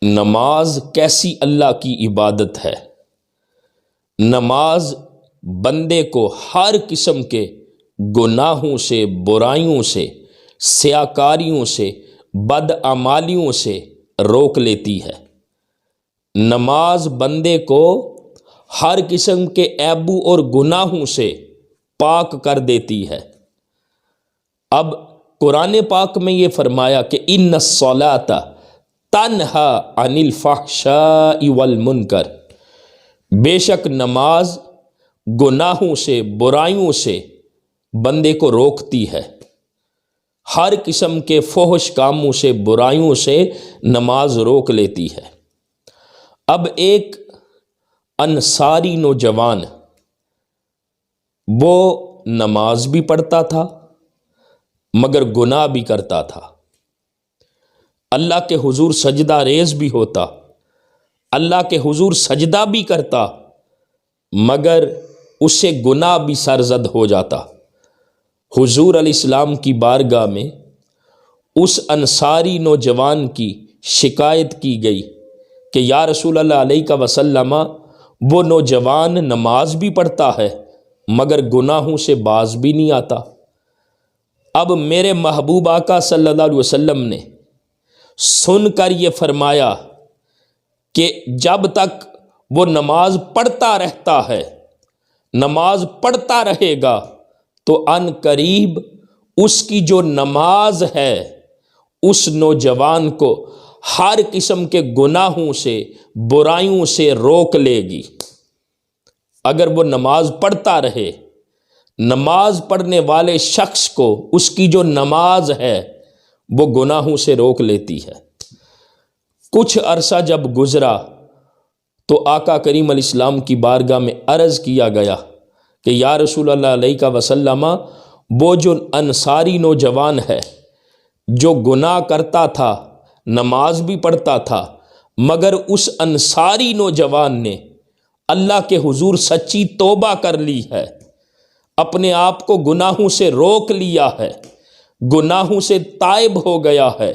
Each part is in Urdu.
نماز کیسی اللہ کی عبادت ہے۔ نماز بندے کو ہر قسم کے گناہوں سے، برائیوں سے، سیاکاریوں سے، بدعمالیوں سے روک لیتی ہے۔ نماز بندے کو ہر قسم کے عیبوں اور گناہوں سے پاک کر دیتی ہے۔ اب قرآن پاک میں یہ فرمایا کہ ان الصلاۃ تنہا عن الفحشاء والمنکر، بے شک نماز گناہوں سے، برائیوں سے بندے کو روکتی ہے۔ ہر قسم کے فحش کاموں سے، برائیوں سے نماز روک لیتی ہے۔ اب ایک انصاری نوجوان، وہ نماز بھی پڑھتا تھا مگر گناہ بھی کرتا تھا، اللہ کے حضور سجدہ ریز بھی ہوتا، اللہ کے حضور سجدہ بھی کرتا، مگر اس سے گناہ بھی سرزد ہو جاتا۔ حضور علیہ السلام کی بارگاہ میں اس انصاری نوجوان کی شکایت کی گئی کہ یا رسول اللہ علیہ وسلم، وہ نوجوان نماز بھی پڑھتا ہے مگر گناہوں سے باز بھی نہیں آتا۔ اب میرے محبوب آقا صلی اللہ علیہ وسلم نے سن کر یہ فرمایا کہ جب تک وہ نماز پڑھتا رہتا ہے، نماز پڑھتا رہے گا تو ان قریب اس کی جو نماز ہے اس نوجوان کو ہر قسم کے گناہوں سے، برائیوں سے روک لے گی۔ اگر وہ نماز پڑھتا رہے، نماز پڑھنے والے شخص کو اس کی جو نماز ہے وہ گناہوں سے روک لیتی ہے۔ کچھ عرصہ جب گزرا تو آقا کریم علیہ السلام کی بارگاہ میں عرض کیا گیا کہ یا رسول اللہ علیہ وسلم، وہ جو انصاری نوجوان ہے جو گناہ کرتا تھا، نماز بھی پڑھتا تھا، مگر اس انصاری نوجوان نے اللہ کے حضور سچی توبہ کر لی ہے، اپنے آپ کو گناہوں سے روک لیا ہے، گناہوں سے تائب ہو گیا ہے،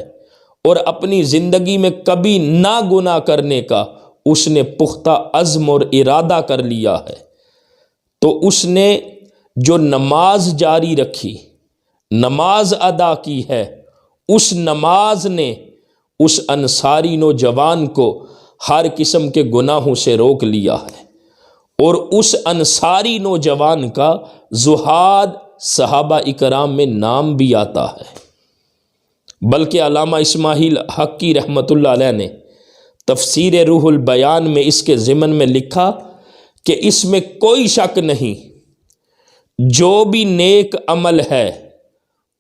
اور اپنی زندگی میں کبھی نہ گناہ کرنے کا اس نے پختہ عزم اور ارادہ کر لیا ہے، تو اس نے جو نماز جاری رکھی، نماز ادا کی ہے، اس نماز نے اس انصاری نوجوان کو ہر قسم کے گناہوں سے روک لیا ہے۔ اور اس انصاری نوجوان کا زہاد صحابہ اکرام میں نام بھی آتا ہے، بلکہ علامہ اسماعیل حقی رحمۃ اللہ علیہ نے تفسیر روح البیان میں اس کے ضمن میں لکھا کہ اس میں کوئی شک نہیں، جو بھی نیک عمل ہے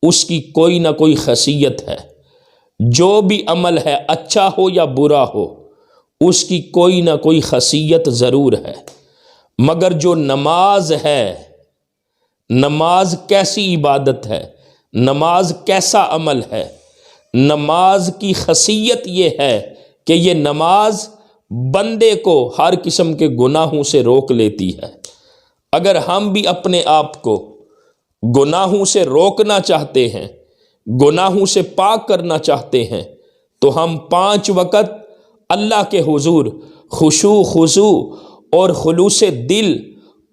اس کی کوئی نہ کوئی خاصیت ہے، جو بھی عمل ہے اچھا ہو یا برا ہو اس کی کوئی نہ کوئی خاصیت ضرور ہے، مگر جو نماز ہے، نماز کیسی عبادت ہے، نماز کیسا عمل ہے، نماز کی خاصیت یہ ہے کہ یہ نماز بندے کو ہر قسم کے گناہوں سے روک لیتی ہے۔ اگر ہم بھی اپنے آپ کو گناہوں سے روکنا چاہتے ہیں، گناہوں سے پاک کرنا چاہتے ہیں، تو ہم 5 وقت اللہ کے حضور خشوع خضوع اور خلوص دل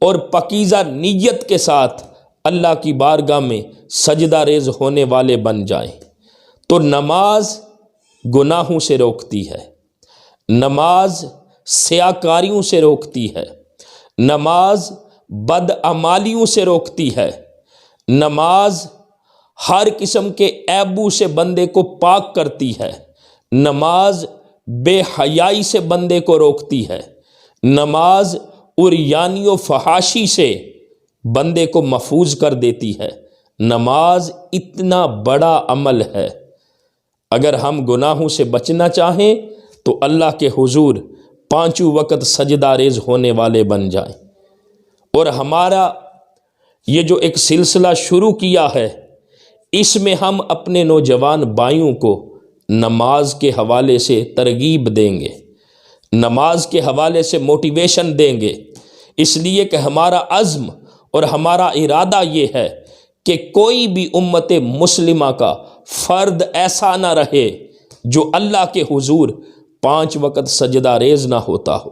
اور پاکیزہ نیت کے ساتھ اللہ کی بارگاہ میں سجدہ ریز ہونے والے بن جائیں، تو نماز گناہوں سے روکتی ہے، نماز سیاکاریوں سے روکتی ہے، نماز بدعمالیوں سے روکتی ہے، نماز ہر قسم کے عیبوں سے بندے کو پاک کرتی ہے، نماز بے حیائی سے بندے کو روکتی ہے، نماز عریانی و فحاشی سے بندے کو محفوظ کر دیتی ہے۔ نماز اتنا بڑا عمل ہے، اگر ہم گناہوں سے بچنا چاہیں تو اللہ کے حضور 5 وقت سجدہ ریز ہونے والے بن جائیں۔ اور ہمارا یہ جو ایک سلسلہ شروع کیا ہے، اس میں ہم اپنے نوجوان بھائیوں کو نماز کے حوالے سے ترغیب دیں گے، نماز کے حوالے سے موٹیویشن دیں گے، اس لیے کہ ہمارا عزم اور ہمارا ارادہ یہ ہے کہ کوئی بھی امت مسلمہ کا فرد ایسا نہ رہے جو اللہ کے حضور 5 وقت سجدہ ریز نہ ہوتا ہو۔